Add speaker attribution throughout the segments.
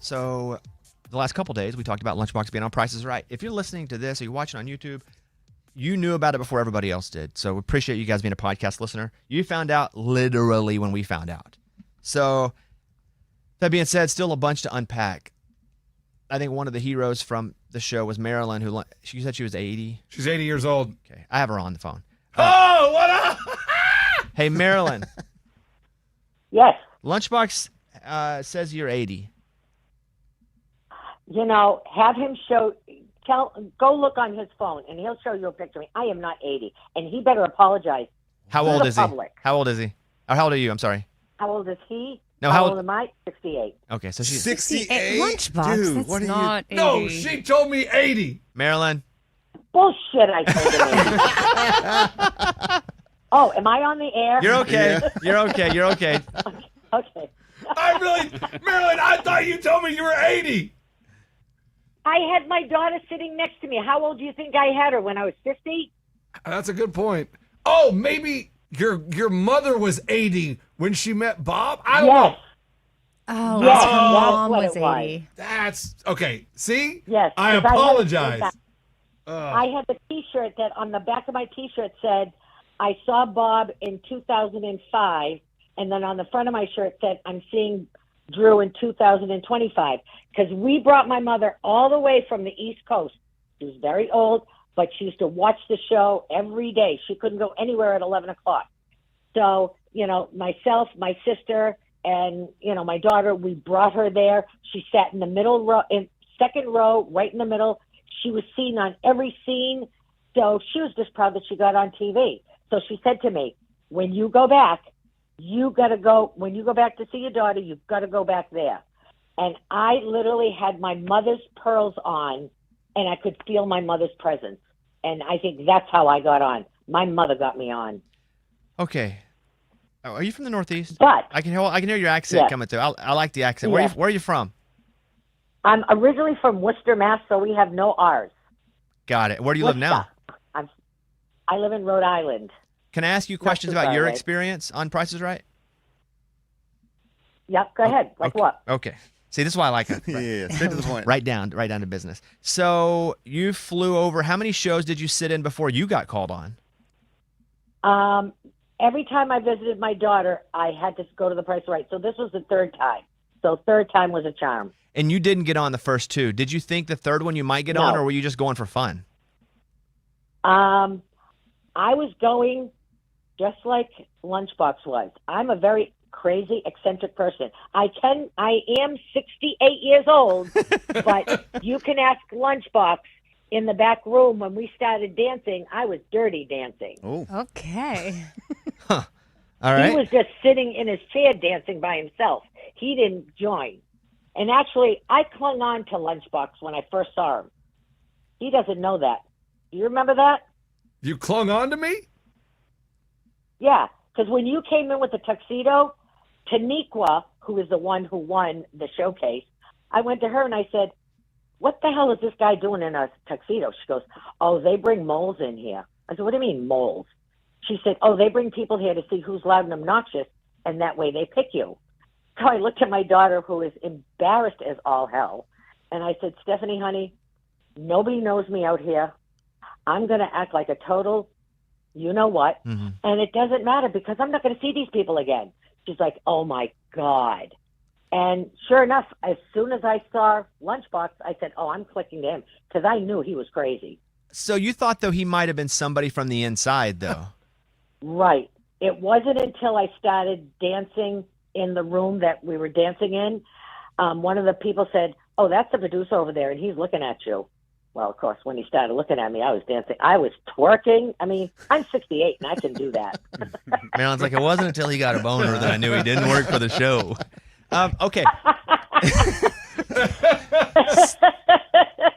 Speaker 1: So the last couple days, we talked about Lunchbox being on Price is Right. If you're listening to this or you're watching on YouTube, you knew about it before everybody else did. So we appreciate you guys being a podcast listener. You found out literally when we found out. So that being said, still a bunch to unpack. I think one of the heroes from the show was Marilyn, who she said she was 80.
Speaker 2: She's 80 years old.
Speaker 1: Okay, I have her on the phone.
Speaker 2: Oh, what up?
Speaker 1: Hey, Marilyn.
Speaker 3: Yes.
Speaker 1: Lunchbox says you're 80.
Speaker 3: Have him go look on his phone, and he'll show you a picture of me. I am not 80, and he better apologize.
Speaker 1: How old is he?
Speaker 3: Public.
Speaker 1: How old is he? Or how old are you? I'm sorry.
Speaker 3: How old is he?
Speaker 1: No,
Speaker 3: how old am I? 68.
Speaker 1: Okay, so she's
Speaker 2: 68.
Speaker 4: Lunchbox,
Speaker 2: Dude,
Speaker 4: that's
Speaker 2: what are
Speaker 4: not
Speaker 2: you? No,
Speaker 4: 80.
Speaker 2: she told me 80.
Speaker 1: Marilyn.
Speaker 3: Bullshit, I told him. Oh, am I on the air?
Speaker 1: You're okay.
Speaker 2: Yeah.
Speaker 1: You're okay. You're okay.
Speaker 3: Okay.
Speaker 2: Marilyn, I thought you told me you were 80.
Speaker 3: I had my daughter sitting next to me. How old do you think I had her when I was 50?
Speaker 2: That's a good point. Oh, maybe your mother was 80 when she met Bob? I don't know.
Speaker 4: Oh,
Speaker 3: Yes,
Speaker 4: her mom
Speaker 3: that's
Speaker 4: was
Speaker 3: what it
Speaker 4: 80.
Speaker 2: That's okay. See?
Speaker 3: Yes.
Speaker 2: I
Speaker 3: 'cause
Speaker 2: apologize.
Speaker 3: I had the T-shirt that on the back of my T-shirt said, I saw Bob in 2005, and then on the front of my shirt said, I'm seeing Drew in 2025. Because we brought my mother all the way from the East Coast. She was very old, but she used to watch the show every day. She couldn't go anywhere at 11 o'clock. So, myself, my sister, and, my daughter, we brought her there. She sat in the middle row, second row, right in the middle. She was seen on every scene. So she was just proud that she got on TV. So she said to me, when you go back, when you go back to see your daughter, you've got to go back there. And I literally had my mother's pearls on, and I could feel my mother's presence. And I think that's how I got on. My mother got me on.
Speaker 1: Okay. Oh, are you from the Northeast?
Speaker 3: But
Speaker 1: I can hear your accent coming through. I like the accent.
Speaker 3: Yeah.
Speaker 1: Where are you from?
Speaker 3: I'm originally from Worcester, Mass., so we have no R's.
Speaker 1: Got it. Where do you live now?
Speaker 3: I live in Rhode Island.
Speaker 1: Can I ask you questions about your experience on Price is Right?
Speaker 3: Yep, go ahead. What?
Speaker 1: Okay. See, this is why I like it.
Speaker 5: Yeah, straight to the point.
Speaker 1: Right down to business. So you flew over. How many shows did you sit in before you got called on?
Speaker 3: Every time I visited my daughter, I had to go to the Price is Right. So this was the third time. So third time was a charm.
Speaker 1: And you didn't get on the first two. Did you think the third one you might get on, or were you just going for fun?
Speaker 3: I was going just like Lunchbox was. I'm a very crazy, eccentric person. I am 68 years old, but you can ask Lunchbox in the back room when we started dancing. I was dirty dancing.
Speaker 5: Oh,
Speaker 4: Okay.
Speaker 1: All right.
Speaker 3: He was just sitting in his chair dancing by himself. He didn't join. And actually, I clung on to Lunchbox when I first saw him. He doesn't know that. Do you remember that?
Speaker 2: You clung on to me?
Speaker 3: Yeah, because when you came in with the tuxedo, Taniqua, who is the one who won the showcase, I went to her and I said, what the hell is this guy doing in a tuxedo? She goes, oh, they bring moles in here. I said, what do you mean moles? She said, oh, they bring people here to see who's loud and obnoxious, and that way they pick you. So I looked at my daughter, who is embarrassed as all hell, and I said, Stephanie, honey, nobody knows me out here. I'm going to act like a total you-know-what, and it doesn't matter because I'm not going to see these people again. She's like, oh, my God. And sure enough, as soon as I saw Lunchbox, I said, oh, I'm clicking to him because I knew he was crazy.
Speaker 1: So you thought, though, he might have been somebody from the inside, though.
Speaker 3: Right. It wasn't until I started dancing in the room that we were dancing in. One of the people said, oh, that's the producer over there, and he's looking at you. Well, of course, when he started looking at me, I was dancing. I was twerking. I mean, I'm 68, and I can do that.
Speaker 1: Marilyn's like, it wasn't until he got a boner that I knew he didn't work for the show. Okay.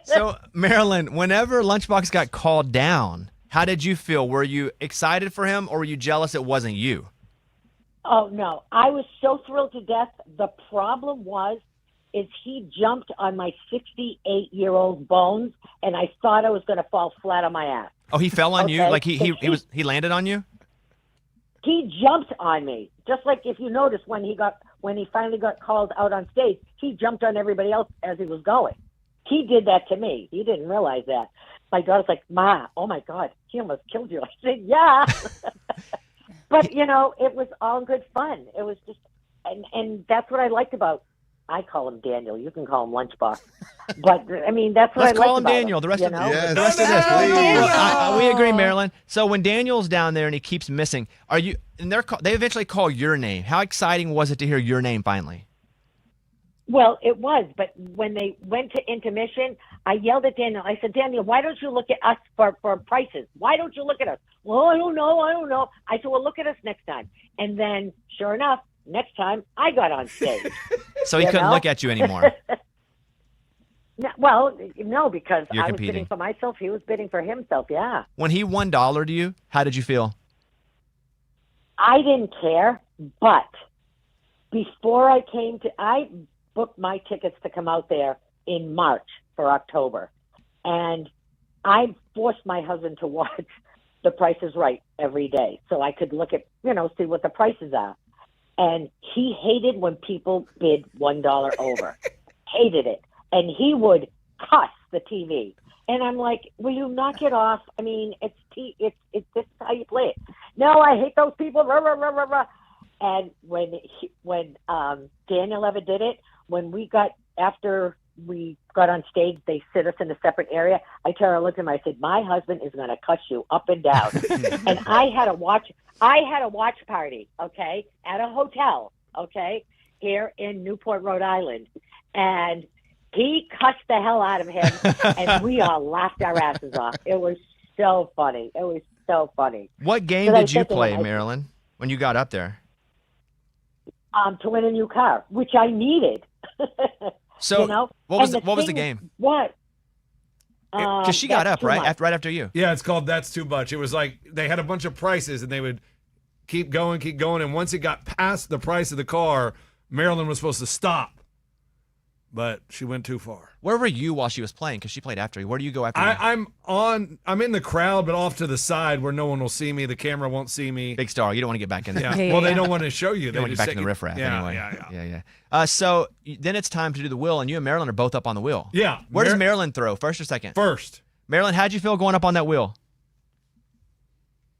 Speaker 1: So, Marilyn, whenever Lunchbox got called down, how did you feel? Were you excited for him, or were you jealous it wasn't you?
Speaker 3: Oh, no. I was so thrilled to death. The problem is he jumped on my 68-year-old bones, and I thought I was going to fall flat on my ass.
Speaker 1: Oh, he fell on you?
Speaker 3: Okay.
Speaker 1: Like he landed on you?
Speaker 3: He jumped on me. Just like if you notice when when he finally got called out on stage, he jumped on everybody else as he was going. He did that to me. He didn't realize that. My daughter's like, Ma, oh my God, he almost killed you. I said, yeah. But, you know, it was all good fun. It was just, and that's what I liked about, I call him Daniel. You can call him Lunchbox. But, I mean, that's what
Speaker 1: Let's
Speaker 3: I liked
Speaker 1: call him
Speaker 3: about
Speaker 1: Daniel.
Speaker 3: him,
Speaker 1: The rest
Speaker 3: you
Speaker 1: of
Speaker 3: know?
Speaker 5: Yes.
Speaker 1: the rest of
Speaker 5: No,
Speaker 1: this.
Speaker 5: Daniel!
Speaker 1: Well, we agree, Marilyn. So when Daniel's down there and he keeps missing, are you? And they eventually call your name. How exciting was it to hear your name finally?
Speaker 3: Well, it was, but when they went to intermission, I yelled at Daniel. I said, Daniel, why don't you look at us for prices? Why don't you look at us? Well, I don't know. I said, well, look at us next time. And then, sure enough, next time I got on stage.
Speaker 1: So he couldn't look at you anymore.
Speaker 3: Well, no, because
Speaker 1: You're
Speaker 3: I was
Speaker 1: competing.
Speaker 3: bidding for myself. He was bidding for himself, yeah.
Speaker 1: When he won $1 to you, how did you feel?
Speaker 3: I didn't care, but before I booked my tickets to come out there in March for October. And I forced my husband to watch The Price is Right every day so I could look at, see what the prices are. And he hated when people bid $1 over. Hated it. And he would cuss the TV. And I'm like, will you knock it off? I mean, it's this is how you play it. No, I hate those people. Rah, rah, rah, rah, rah. And when Daniel ever did it, after we got on stage, they sit us in a separate area. I looked at him, I said, my husband is going to cuss you up and down. And I had a watch party, okay, at a hotel, okay, here in Newport, Rhode Island. And he cussed the hell out of him, and we all laughed our asses off. It was so funny.
Speaker 1: What game did you play, Marilyn, when you got up there?
Speaker 3: To win a new car, which I needed.
Speaker 1: So, what was the game?
Speaker 3: What?
Speaker 1: Because she got up, right? Right after you.
Speaker 2: Yeah, it's called That's Too Much. It was like they had a bunch of prices, and they would keep going. And once it got past the price of the car, Marilyn was supposed to stop. But she went too far.
Speaker 1: Where were you while she was playing? Because she played after you. Where do you go after you?
Speaker 2: I'm in the crowd, but off to the side where no one will see me. The camera won't see me.
Speaker 1: Big star. You don't want to get back in there.
Speaker 2: Yeah. Well, they don't want to show you.
Speaker 1: You don't want to get back in the riffraff anyway.
Speaker 2: Yeah.
Speaker 1: So then it's time to do the wheel, and you and Marilyn are both up on the wheel.
Speaker 2: Yeah.
Speaker 1: Where does Marilyn throw, first or second?
Speaker 2: First.
Speaker 1: Marilyn, how'd you feel going up on that wheel?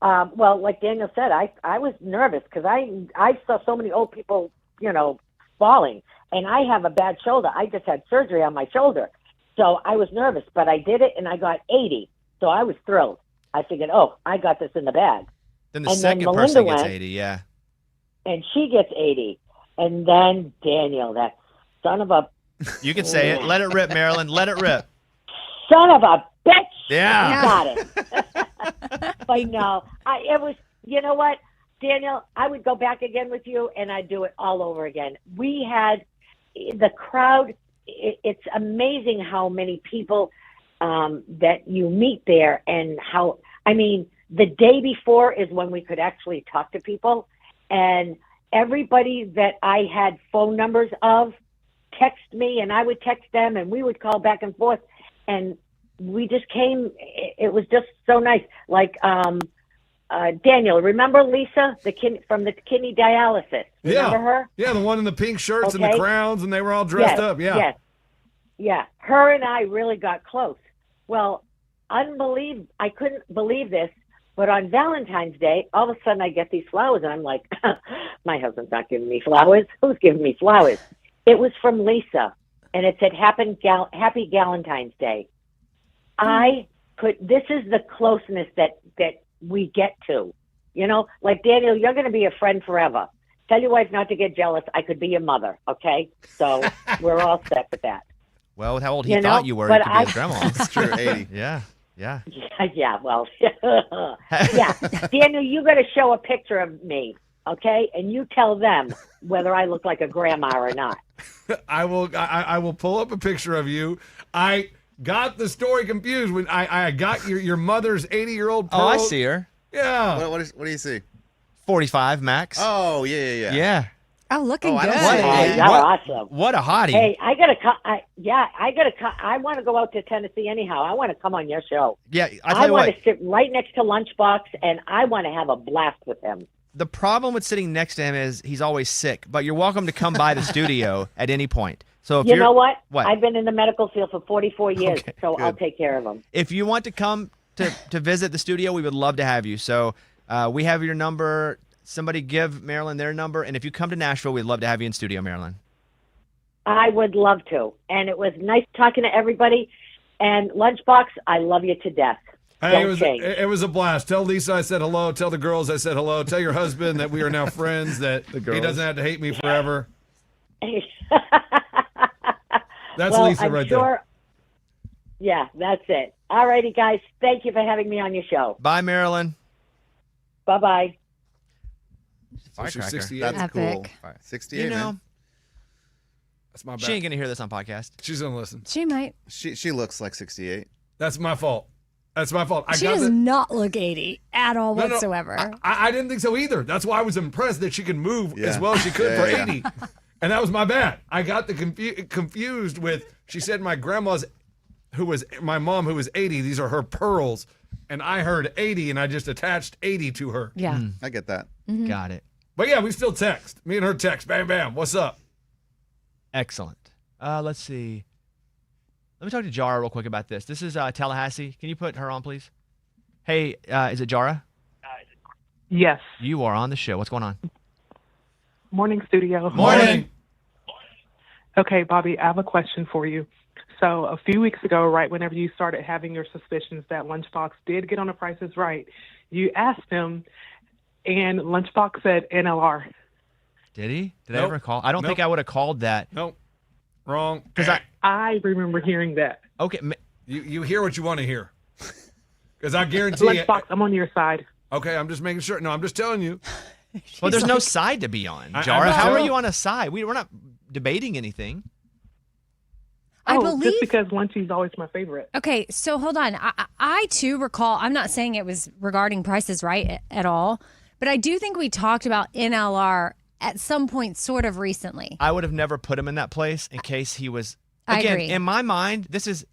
Speaker 3: Well, like Daniel said, I was nervous because I saw so many old people, falling. And I have a bad shoulder. I just had surgery on my shoulder. So I was nervous, but I did it, and I got 80. So I was thrilled. I figured, I got this in the bag.
Speaker 1: Then the
Speaker 3: And
Speaker 1: second
Speaker 3: then
Speaker 1: person
Speaker 3: Melinda
Speaker 1: gets
Speaker 3: went,
Speaker 1: 80, yeah.
Speaker 3: And she gets 80. And then Daniel, that son of a...
Speaker 1: You can say it. Let it rip, Marilyn. Let it rip.
Speaker 3: Son of a bitch!
Speaker 1: Yeah.
Speaker 3: Got it. But no, it was, you know what, Daniel, I would go back again with you, and I'd do it all over again. We had... The crowd, it's amazing how many people that you meet there, and the day before is when we could actually talk to people, and everybody that I had phone numbers of text me, and I would text them, and we would call back and forth, and we just came, it was just so nice. Like, Daniel, remember Lisa, from the kidney dialysis? Remember her?
Speaker 2: Yeah, the one in the pink shirts and the crowns, and they were all dressed up. Yeah.
Speaker 3: Yeah. Her and I really got close. Well, I couldn't believe this, but on Valentine's Day, all of a sudden I get these flowers, and I'm like, my husband's not giving me flowers. Who's giving me flowers? It was from Lisa, and it said, Happy Galentine's Day. This is the closeness that we get to, like Daniel, you're going to be a friend forever. Tell your wife not to get jealous. I could be your mother. Okay. So we're all set with that.
Speaker 1: Well, with how old he thought you were, you could be his grandma.
Speaker 5: That's true, 80.
Speaker 1: Yeah.
Speaker 3: Yeah. Well, yeah. Daniel, you got to show a picture of me. Okay. And you tell them whether I look like a grandma or not.
Speaker 2: I will pull up a picture of you. I got the story confused when I got your mother's 80-year-old.
Speaker 1: Oh, I see her.
Speaker 2: Yeah.
Speaker 5: What do you see?
Speaker 1: 45 max.
Speaker 5: Oh, yeah.
Speaker 1: Yeah.
Speaker 4: Oh, looking
Speaker 5: I
Speaker 4: good.
Speaker 5: don't see it.
Speaker 3: You're awesome.
Speaker 1: What a hottie.
Speaker 3: Hey, I gotta come. I want to go out to Tennessee anyhow. I want to come on your show.
Speaker 1: Yeah,
Speaker 3: I want to sit right next to Lunchbox, and I want to have a blast with him.
Speaker 1: The problem with sitting next to him is he's always sick, but you're welcome to come by the studio at any point. So if
Speaker 3: You know what?
Speaker 1: What?
Speaker 3: I've been in the medical field for 44 years,
Speaker 1: Okay,
Speaker 3: so I'll
Speaker 5: good.
Speaker 3: take care of them.
Speaker 1: If you want to come to visit the studio, we would love to have you. So we have your number. Somebody give Marilyn their number, and if you come to Nashville, we'd love to have you in studio, Marilyn.
Speaker 3: I would love to. And it was nice talking to everybody. And Lunchbox, I love you to death.
Speaker 2: Hey,
Speaker 3: Don't change.
Speaker 2: it was a blast. Tell Lisa I said hello. Tell the girls I said hello. Tell your husband that we are now friends, that he
Speaker 5: girls.
Speaker 2: doesn't have to hate me forever. That's
Speaker 3: Well,
Speaker 2: Lisa
Speaker 3: I'm
Speaker 2: right
Speaker 3: sure.
Speaker 2: there.
Speaker 3: Yeah, that's it. All righty, guys. Thank you for having me on your show.
Speaker 1: Bye, Marilyn.
Speaker 3: Bye-bye.
Speaker 2: So she's
Speaker 1: Firecracker.
Speaker 2: 68.
Speaker 5: That's
Speaker 4: Epic.
Speaker 5: cool. 68,
Speaker 1: You know,
Speaker 5: man.
Speaker 2: That's my bad.
Speaker 1: she ain't going to hear this on podcast.
Speaker 2: She's going to listen.
Speaker 4: She might.
Speaker 5: She looks like 68.
Speaker 2: That's my fault. That's my fault.
Speaker 4: She does not look 80 at all
Speaker 2: No, no,
Speaker 4: whatsoever.
Speaker 2: I didn't think so either. That's why I was impressed that she could move
Speaker 5: Yeah.
Speaker 2: as well as she could
Speaker 5: Yeah,
Speaker 2: for
Speaker 5: yeah.
Speaker 2: 80. And that was my bad. I got the confused with, she said my grandma's, who was my mom, who was 80, these are her pearls. And I heard 80 and I just attached 80 to her.
Speaker 4: yeah.
Speaker 5: I get that.
Speaker 1: Got it.
Speaker 2: But yeah, we still text. Me and her text. Bam, bam. What's up?
Speaker 1: Excellent. Let's see. Let me talk to Jara real quick about this. This is Tallahassee. Can you put her on, please? Hey, is it Jara?
Speaker 6: Yes.
Speaker 1: You are on the show. What's going on?
Speaker 6: Morning, studio.
Speaker 2: Morning.
Speaker 6: Okay, Bobby, I have a question for you. So a few weeks ago, right whenever you started having your suspicions that Lunchbox did get on The Price is Right, you asked him, and Lunchbox said NLR.
Speaker 1: Did he? Did I
Speaker 2: Nope.
Speaker 1: ever call? I don't think
Speaker 2: Nope.
Speaker 1: I would have called that.
Speaker 2: Nope. Wrong.
Speaker 1: Because
Speaker 6: I remember hearing that.
Speaker 1: okay,
Speaker 2: You hear what you want to hear. Because I guarantee you.
Speaker 6: Lunchbox, I'm on your side.
Speaker 2: Okay, I'm just making sure. No, I'm just telling you.
Speaker 1: well, there's no side to be on,
Speaker 2: I-
Speaker 1: Jara.
Speaker 2: I
Speaker 1: How
Speaker 2: know.
Speaker 1: are you on a side? We're not debating anything.
Speaker 4: I
Speaker 6: Oh,
Speaker 4: believe.
Speaker 6: just because Lunchy's always my favorite.
Speaker 4: Okay, so hold on. I too recall, I'm not saying it was regarding Prices Right at all, but I do think we talked about NLR at some point sort of recently.
Speaker 1: I would have never put him in that place in case he was.
Speaker 4: I
Speaker 1: Again,
Speaker 4: agree.
Speaker 1: in my mind, this is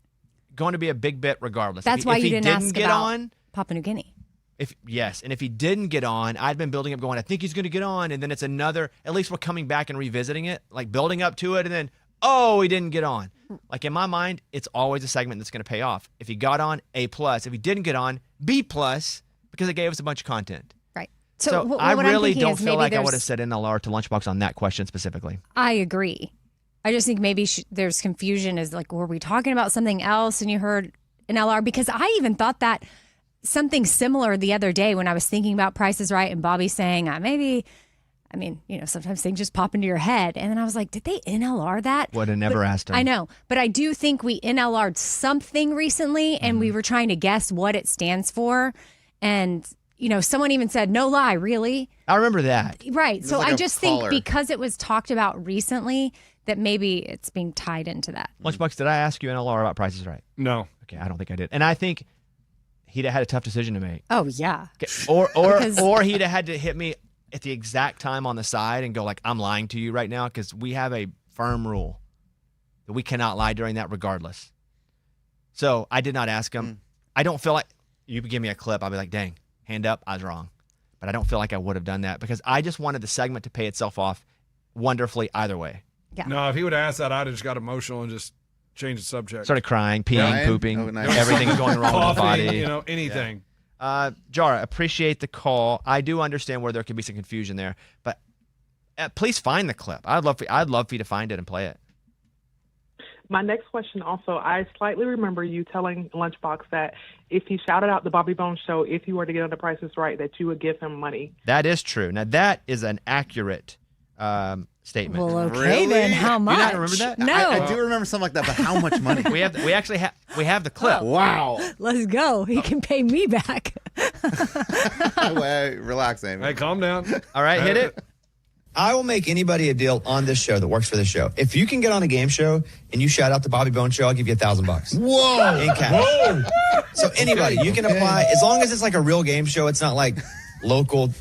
Speaker 1: going to be a big bit regardless.
Speaker 4: That's why
Speaker 1: if
Speaker 4: you
Speaker 1: he
Speaker 4: didn't ask
Speaker 1: get
Speaker 4: about
Speaker 1: on.
Speaker 4: Papua New Guinea.
Speaker 1: And if he didn't get on, I'd been building up going, I think he's going to get on, and then it's another, at least we're coming back and revisiting it, like building up to it, and then, oh, he didn't get on. Like in my mind, it's always a segment that's going to pay off. If he got on, A+. If he didn't get on, B+, because it gave us a bunch of content.
Speaker 4: Right.
Speaker 1: So
Speaker 4: what
Speaker 1: I
Speaker 4: I'm
Speaker 1: really
Speaker 4: thinking
Speaker 1: don't
Speaker 4: is
Speaker 1: feel
Speaker 4: maybe
Speaker 1: like I would have
Speaker 4: there's-
Speaker 1: said NLR to Lunchbox on that question specifically.
Speaker 4: I agree. I just think maybe there's confusion. Is like, were we talking about something else and you heard NLR? Because I even thought that something similar the other day when I was thinking about Price is Right and Bobby saying, sometimes things just pop into your head. And then I was like, did they NLR that?
Speaker 1: Would have never asked him.
Speaker 4: I know. But I do think we NLR'd something recently and we were trying to guess what it stands for. And, someone even said, no lie, really?
Speaker 1: I remember that.
Speaker 4: Right. So
Speaker 5: like
Speaker 4: I
Speaker 5: a
Speaker 4: just
Speaker 5: caller.
Speaker 4: think because it was talked about recently that maybe it's being tied into that.
Speaker 1: Lunchbox, did I ask you NLR about Price is Right?
Speaker 2: No.
Speaker 1: Okay, I don't think I did. And I think he'd have had a tough decision to make.
Speaker 4: Oh, yeah.
Speaker 1: Okay, Or
Speaker 4: Because-
Speaker 1: or he'd have had to hit me at the exact time on the side and go like, I'm lying to you right now, because we have a firm rule that we cannot lie during that regardless. So I did not ask him. I don't feel like, you give me a clip, I'll be like, dang, hand up, I was wrong. But I don't feel like I would have done that because I just wanted the segment to pay itself off wonderfully either way.
Speaker 4: Yeah.
Speaker 2: No, if he would have asked that, I'd have just got emotional and just changed the subject.
Speaker 1: Started crying, peeing,
Speaker 5: Crying?
Speaker 1: pooping,
Speaker 5: Oh, nice.
Speaker 1: everything's going wrong with the
Speaker 2: Coughing,
Speaker 1: body.
Speaker 2: anything.
Speaker 1: Jara, appreciate the call. I do understand where there could be some confusion there, but please find the clip. I'd love for you to find it and play it.
Speaker 6: My next question also, I slightly remember you telling Lunchbox that if he shouted out the Bobby Bones show, if you were to get on The Price is Right, that you would give him money.
Speaker 1: That is true. Now that is an accurate statement.
Speaker 4: Well, okay,
Speaker 5: Really?
Speaker 4: then how
Speaker 1: You
Speaker 4: much?
Speaker 1: not remember that?
Speaker 4: No.
Speaker 5: I do remember something like that, but how much money?
Speaker 1: we actually have the clip.
Speaker 5: Wow.
Speaker 4: Let's go. He can pay me back.
Speaker 5: Wait, relax, Amy.
Speaker 2: Hey, calm down.
Speaker 1: All right, hit it.
Speaker 7: I will make anybody a deal on this show that works for this show. If you can get on a game show and you shout out the Bobby Bones show, I'll give you $1,000
Speaker 5: Whoa.
Speaker 7: in cash. So anybody, you can apply as long as it's like a real game show. It's not like local,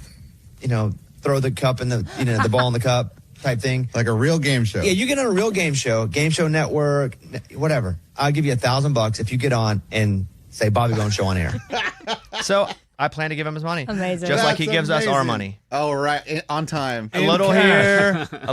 Speaker 7: throw the cup in the ball in the cup type thing.
Speaker 5: Like a real game show.
Speaker 7: Yeah, you get on a real game show network, whatever. I'll give you $1,000 if you get on and say Bobby Bones show on air.
Speaker 1: So I plan to give him his money.
Speaker 4: Amazing.
Speaker 1: Just like he
Speaker 5: That's
Speaker 1: gives us our
Speaker 5: amazing.
Speaker 1: money.
Speaker 5: Oh, right. On time.
Speaker 1: A little here, a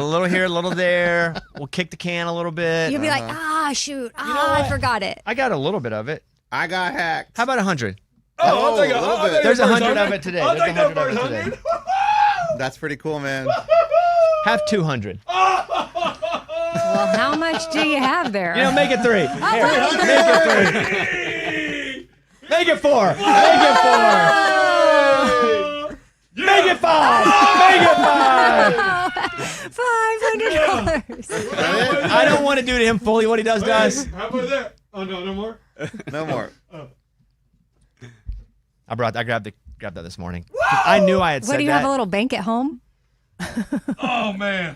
Speaker 1: little there. We'll kick the can a little bit.
Speaker 4: You'll be like, shoot. I forgot it.
Speaker 1: I got a little bit of it.
Speaker 5: I got hacked.
Speaker 1: How about 100?
Speaker 2: I'll take
Speaker 5: a little bit.
Speaker 1: There's
Speaker 2: a
Speaker 1: 100 of it today.
Speaker 2: I'll
Speaker 1: There's
Speaker 2: take that
Speaker 1: 100 of
Speaker 2: first
Speaker 1: it today.
Speaker 2: 100.
Speaker 5: That's pretty cool, man.
Speaker 1: Have 200.
Speaker 4: Well, how much do you have there?
Speaker 1: Make it 3. Make it 4. Make it 4. Make it 5. Make it 5.
Speaker 4: $500.
Speaker 1: I don't want to do to him fully what he does to us.
Speaker 2: How about that? Oh, no more?
Speaker 5: No more.
Speaker 1: I grabbed that this morning. I knew I had said
Speaker 4: What, do you
Speaker 1: that.
Speaker 4: have a little bank at home?
Speaker 2: Oh, man.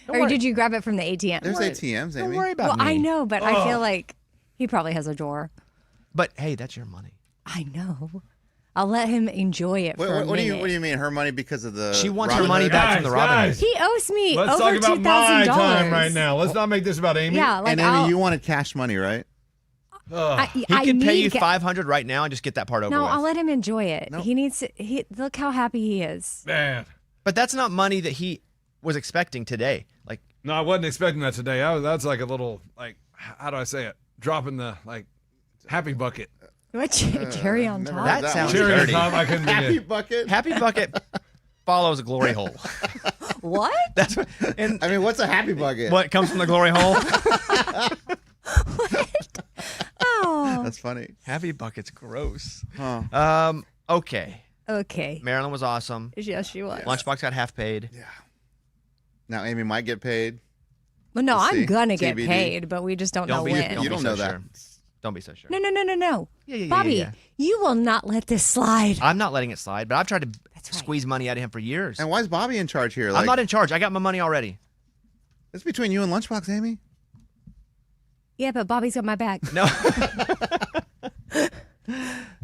Speaker 4: Or did you grab it from the ATM?
Speaker 5: There's ATMs,
Speaker 1: Don't
Speaker 5: Amy.
Speaker 1: worry about
Speaker 4: Well,
Speaker 1: me.
Speaker 4: I know, but I feel like he probably has a drawer.
Speaker 1: But hey, that's your money.
Speaker 4: I know. I'll let him enjoy it for a
Speaker 5: What do
Speaker 4: minute.
Speaker 5: you mean? Her money because of the
Speaker 1: She wants
Speaker 5: Robin
Speaker 1: her money
Speaker 5: Hood?
Speaker 1: back from the Robin Hood.
Speaker 2: Guys.
Speaker 4: He owes me
Speaker 2: Let's
Speaker 4: over
Speaker 2: talk about my
Speaker 4: $2,000.
Speaker 2: time right now. Let's not make this about Amy.
Speaker 4: Yeah, like
Speaker 5: And Amy, you wanted cash money, right?
Speaker 1: He can pay you 500 right now and just get that part over
Speaker 4: No,
Speaker 1: with.
Speaker 4: I'll let him enjoy it.
Speaker 5: Nope.
Speaker 4: He needs to. Look how happy he is.
Speaker 2: Man.
Speaker 1: But that's not money that he was expecting today. Like,
Speaker 2: No, I wasn't expecting that today. That's like a little, like, how do I say it? Dropping the, like, happy bucket.
Speaker 4: What cherry on
Speaker 5: never
Speaker 4: top?
Speaker 5: heard
Speaker 1: that sounds
Speaker 2: Cherry on
Speaker 1: dirty.
Speaker 2: top, I couldn't think
Speaker 5: Happy
Speaker 2: of.
Speaker 5: bucket.
Speaker 1: Happy bucket follows glory hole.
Speaker 4: What?
Speaker 1: That's what, and
Speaker 5: I mean, what's a happy bucket?
Speaker 1: what comes from the glory hole?
Speaker 4: Oh.
Speaker 5: That's funny.
Speaker 1: Happy bucket's gross.
Speaker 5: Huh.
Speaker 1: Okay.
Speaker 4: Okay.
Speaker 1: Marilyn was awesome.
Speaker 4: Yes, she was.
Speaker 1: Lunchbox got half paid.
Speaker 5: Now Amy might get paid.
Speaker 4: Well, no,
Speaker 5: We'll
Speaker 4: I'm
Speaker 5: see.
Speaker 4: gonna get
Speaker 5: TBD.
Speaker 4: paid, but we just don't know
Speaker 1: be,
Speaker 4: when.
Speaker 5: You don't
Speaker 1: be
Speaker 5: know
Speaker 1: so
Speaker 5: that.
Speaker 1: Sure. Don't be so sure.
Speaker 4: No.
Speaker 1: Yeah,
Speaker 4: Bobby,
Speaker 1: yeah.
Speaker 4: you will not let this slide.
Speaker 1: I'm not letting it slide, but I've tried to
Speaker 4: That's right.
Speaker 1: squeeze money out of him for years.
Speaker 5: And why is Bobby in charge here? Like,
Speaker 1: I'm not in charge. I got my money already.
Speaker 5: It's between you and Lunchbox, Amy.
Speaker 4: Yeah, but Bobby's got my back.
Speaker 1: No.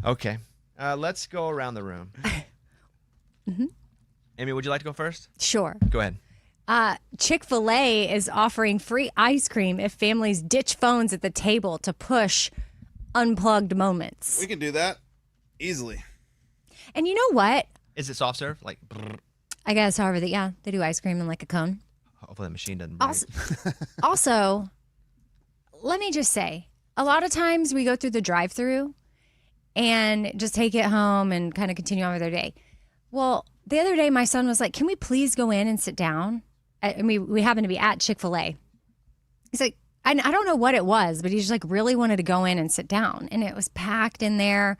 Speaker 1: Okay. Let's go around the room. Amy, would you like to go first?
Speaker 4: Sure.
Speaker 1: Go ahead.
Speaker 4: Chick-fil-A is offering free ice cream if families ditch phones at the table to push unplugged moments.
Speaker 5: We can do that easily.
Speaker 4: And you know what?
Speaker 1: Is it soft serve? Like, brrr.
Speaker 4: I guess, however, they do ice cream in like a cone.
Speaker 1: Hopefully the machine doesn't break.
Speaker 4: Also, let me just say, a lot of times we go through the drive-through and just take it home and kind of continue on with our day. Well, the other day my son was like, "Can we please go in and sit down?" And we happened to be at Chick-fil-A. He's like, I don't know what it was, but he just like really wanted to go in and sit down, and it was packed in there.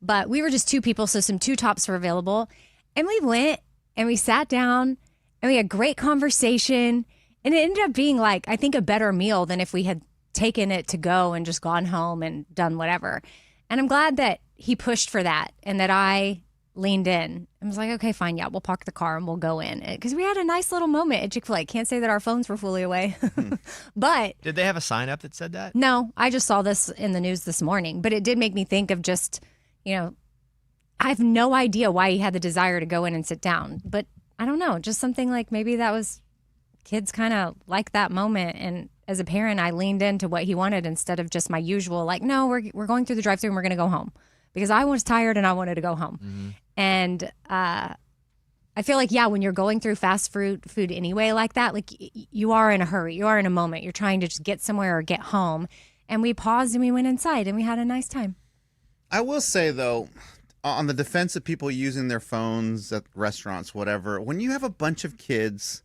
Speaker 4: But we were just 2 people, so some 2 tops were available, and we went and we sat down and we had great conversation, and it ended up being like, I think, a better meal than if we had taken it to go and just gone home and done whatever. And I'm glad that he pushed for that and that I leaned in. I was like, okay, fine. Yeah, we'll park the car and we'll go in. Because we had a nice little moment at Chick-fil-A. Can't say that our phones were fully away. But
Speaker 1: Did they have a sign up that said that?
Speaker 4: no, I just saw this in the news this morning. But it did make me think of just, I have no idea why he had the desire to go in and sit down. But I don't know, just something like maybe that was kids kind of like that moment. And as a parent, I leaned into what he wanted instead of just my usual, like, no, we're going through the drive-thru and we're going to go home. Because I was tired and I wanted to go home.
Speaker 1: Mm-hmm.
Speaker 4: And I feel like, when you're going through fast food anyway like that, like you are in a hurry. You are in a moment. You're trying to just get somewhere or get home. And we paused and we went inside and we had a nice time.
Speaker 5: I will say, though, on the defense of people using their phones at restaurants, whatever, when you have a bunch of kids,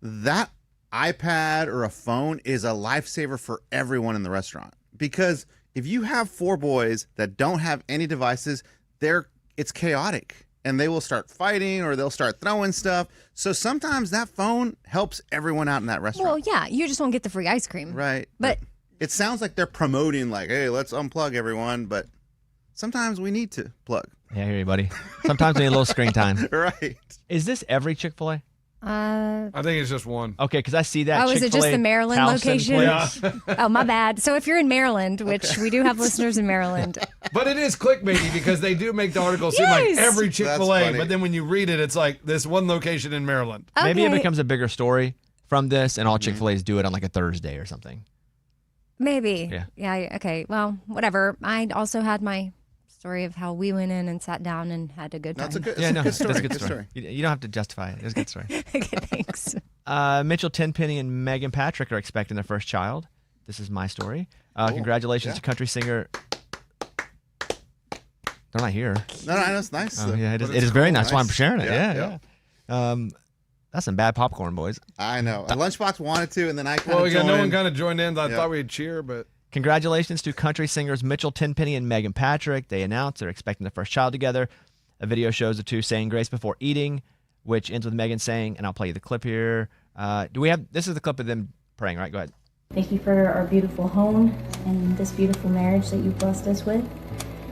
Speaker 5: that iPad or a phone is a lifesaver for everyone in the restaurant. Because if you have 4 boys that don't have any devices, it's chaotic. And they will start fighting or they'll start throwing stuff. So sometimes that phone helps everyone out in that restaurant.
Speaker 4: Well, yeah, you just won't get the free ice cream.
Speaker 5: Right.
Speaker 4: But
Speaker 5: it sounds like they're promoting, like, hey, let's unplug everyone. But sometimes we need to plug.
Speaker 1: Yeah, I hear you, buddy. Sometimes we need a little screen time.
Speaker 5: Right.
Speaker 1: Is this every Chick-fil-A?
Speaker 2: I think it's just one.
Speaker 1: Okay, because I see that.
Speaker 4: Oh, is it just the Maryland
Speaker 1: Towson
Speaker 4: location?
Speaker 1: place.
Speaker 4: Oh, my bad. So if you're in Maryland, which we do have listeners in Maryland,
Speaker 2: But it is clickbaity because they do make the article seem like
Speaker 4: Yes.
Speaker 2: every
Speaker 5: That's
Speaker 2: Chick-fil-A,
Speaker 5: funny.
Speaker 2: but then when you read it, it's like this one location in Maryland.
Speaker 1: Maybe it
Speaker 4: Okay.
Speaker 1: becomes a bigger story from this, and all Chick-fil-A's do it on like a Thursday or something.
Speaker 4: maybe.
Speaker 1: Yeah.
Speaker 4: Yeah. Okay. Well, whatever. I also had my story of how we went in and sat down and had a good time.
Speaker 5: That's a good,
Speaker 1: Yeah,
Speaker 5: it's
Speaker 1: no,
Speaker 5: a good
Speaker 1: that's
Speaker 5: story.
Speaker 1: a good
Speaker 5: Good
Speaker 1: story. You don't have to justify it. It was a good story.
Speaker 4: Okay, thanks.
Speaker 1: Mitchell Tenpenny and Megan Patrick are expecting their first child. This is my story. Congratulations to country singer. They're not here.
Speaker 5: No, that's nice.
Speaker 1: Oh, yeah, it is.
Speaker 5: But
Speaker 1: It
Speaker 5: it's
Speaker 1: is very
Speaker 5: cool,
Speaker 1: nice. Why I'm sharing it.
Speaker 5: Yeah,
Speaker 1: Yeah. That's some bad popcorn, boys.
Speaker 5: I know. A Lunchbox wanted to, and then I kind
Speaker 2: Well,
Speaker 5: of
Speaker 2: yeah, no one
Speaker 5: joined.
Speaker 2: kind of joined in. I
Speaker 5: Yeah.
Speaker 2: thought we'd cheer, but
Speaker 1: Congratulations to country singers Mitchell Tenpenny and Megan Patrick. They announced they're expecting their first child together. A video shows the two saying grace before eating, which ends with Megan saying, and I'll play you the clip here. This is the clip of them praying, right? Go ahead.
Speaker 8: Thank you for our beautiful home and this beautiful marriage that you've blessed us with.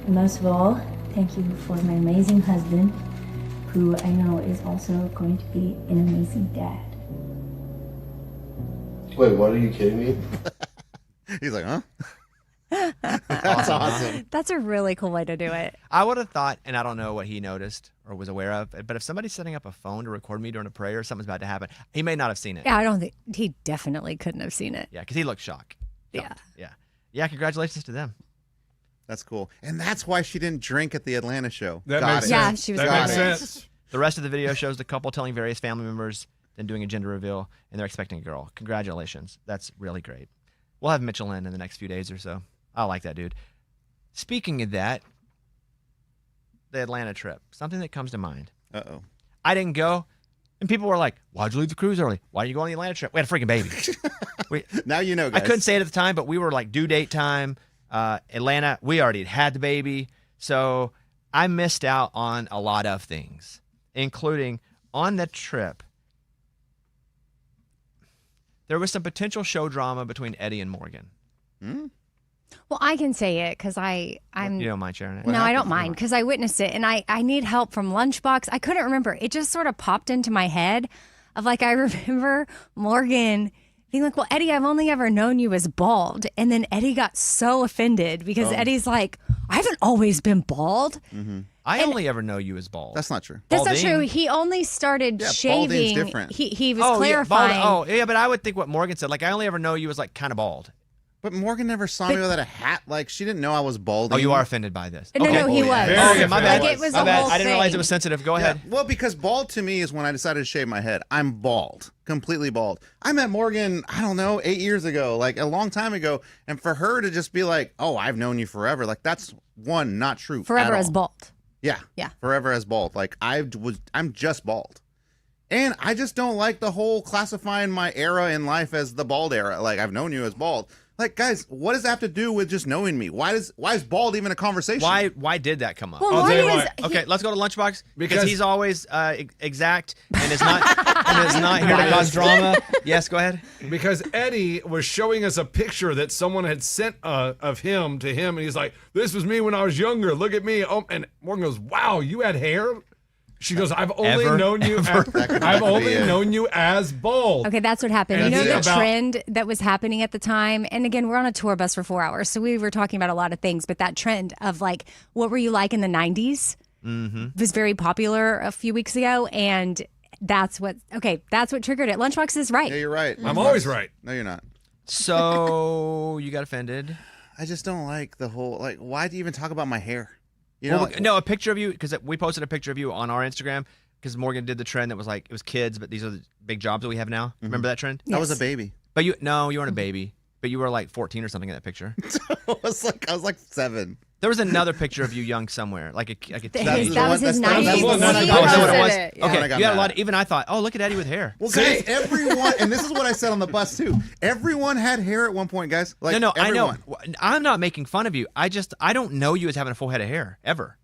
Speaker 8: And most of all, thank you for my amazing husband, who I know is also going to be an amazing dad.
Speaker 9: Wait, what, are you kidding me?
Speaker 5: He's like, huh? That's awesome.
Speaker 4: That's a really cool way to do it.
Speaker 1: I would have thought, and I don't know what he noticed or was aware of, but if somebody's setting up a phone to record me during a prayer, something's about to happen. He may not have seen it.
Speaker 4: Yeah, I don't think he definitely couldn't have seen it.
Speaker 1: Yeah, because he looked shocked.
Speaker 4: Yeah.
Speaker 1: Yeah, congratulations to them.
Speaker 5: That's cool. And that's why she didn't drink at the Atlanta show.
Speaker 2: that
Speaker 5: Got
Speaker 2: makes
Speaker 5: it.
Speaker 2: sense.
Speaker 4: Yeah, she was
Speaker 2: that
Speaker 5: got
Speaker 2: makes
Speaker 5: it.
Speaker 2: sense.
Speaker 1: The rest of the video shows the couple telling various family members, then doing a gender reveal, and they're expecting a girl. Congratulations. That's really great. We'll have Mitchell in the next few days or so. I like that dude. Speaking of that, the Atlanta trip, something that comes to mind.
Speaker 5: Uh-oh.
Speaker 1: I didn't go, and people were like, why'd you leave the cruise early? Why did you go on the Atlanta trip? We had a freaking baby.
Speaker 5: Now you know,
Speaker 1: I
Speaker 5: guys.
Speaker 1: couldn't say it at the time, but we were like due date time. Atlanta, we already had the baby. So I missed out on a lot of things, including on the trip. There was some potential show drama between Eddie and Morgan.
Speaker 4: Well, I can say it because I'm.
Speaker 1: You don't mind sharing it?
Speaker 4: No, I don't mind because I witnessed it and I need help from Lunchbox. I couldn't remember. It just sort of popped into my head of like, I remember Morgan being like, well, Eddie, I've only ever known you as bald. And then Eddie got so offended because Eddie's like, I haven't always been bald.
Speaker 1: I only ever know you as bald.
Speaker 5: That's not true.
Speaker 4: That's not
Speaker 1: Balding.
Speaker 4: true. He only started
Speaker 5: Yeah,
Speaker 4: shaving.
Speaker 5: balding's different.
Speaker 4: He was
Speaker 1: Yeah,
Speaker 4: clarifying.
Speaker 1: but I would think what Morgan said. Like, I only ever know you as like kind of bald.
Speaker 5: But Morgan never saw me without a hat. Like, she didn't know I was balding.
Speaker 1: Oh, you are offended by this.
Speaker 4: No, no, he was.
Speaker 2: Very
Speaker 1: Okay, my bad.
Speaker 4: Like, it was
Speaker 1: my
Speaker 4: a
Speaker 1: bad.
Speaker 4: whole
Speaker 1: I didn't realize
Speaker 4: thing.
Speaker 1: it was sensitive. Go
Speaker 5: Yeah,
Speaker 1: ahead.
Speaker 5: well, because bald to me is when I decided to shave my head. I'm bald, completely bald. I met Morgan, I don't know, 8 years ago, like a long time ago. And for her to just be like, oh, I've known you forever, like that's one, not true.
Speaker 4: Forever
Speaker 5: at
Speaker 4: as
Speaker 5: all.
Speaker 4: bald.
Speaker 5: Yeah.
Speaker 4: Yeah.
Speaker 5: Forever as bald. Like I'm just bald. And I just don't like the whole classifying my era in life as the bald era. Like I've known you as bald. Like, guys, what does that have to do with just knowing me? Why is bald even a conversation?
Speaker 1: Why did that come up?
Speaker 4: Well,
Speaker 2: I'll tell you
Speaker 4: Morgan is.
Speaker 2: why.
Speaker 1: Okay, let's go to Lunchbox because
Speaker 2: Because-
Speaker 1: he's always exact and is not here to cause drama. Yes, go ahead.
Speaker 2: Because Eddie was showing us a picture that someone had sent of him to him, and he's like, "This was me when I was younger. Look at me." Oh, and Morgan goes, "Wow, you had hair." She goes, "I've only
Speaker 1: Ever?
Speaker 2: known you. I've only known you as bald."
Speaker 4: Okay, that's what happened.
Speaker 2: And
Speaker 4: You know the
Speaker 2: it's about-
Speaker 4: trend that was happening at the time? And again, we're on a tour bus for 4 hours, so we were talking about a lot of things, but that trend of like, what were you like in the 90s was very popular a few weeks ago, and that's what triggered it. Lunchbox is right.
Speaker 5: Yeah, you're right.
Speaker 2: I'm always right.
Speaker 5: No, you're not.
Speaker 1: So you got offended?
Speaker 5: I just don't like the whole, like, why do you even talk about my hair? You know,
Speaker 1: Well,
Speaker 5: like,
Speaker 1: no, a picture of you because we posted a picture of you on our Instagram because Morgan did the trend that was like it was kids, but these are the big jobs that we have now. Remember that trend?
Speaker 5: I was a
Speaker 4: Yes.
Speaker 5: baby.
Speaker 1: But you weren't a baby, but you were like 14 or something in that picture.
Speaker 5: I was like 7.
Speaker 1: There was another picture of you young somewhere, like a
Speaker 4: That
Speaker 1: teenager.
Speaker 4: that was his
Speaker 5: that's
Speaker 4: 90s.
Speaker 5: the one- that's
Speaker 1: Oh,
Speaker 5: the
Speaker 1: is
Speaker 5: one
Speaker 1: that what it
Speaker 5: I
Speaker 1: was?
Speaker 5: said it, yeah.
Speaker 1: Okay,
Speaker 5: When I got
Speaker 1: you had a
Speaker 5: mad.
Speaker 1: lot. Even I thought, oh, look at Eddie with hair.
Speaker 5: Well, guys, everyone, and this is what I said on the bus too. Everyone had hair at one point, guys. Like,
Speaker 1: No, I know.
Speaker 5: everyone.
Speaker 1: I'm not making fun of you. I don't know you as having a full head of hair ever.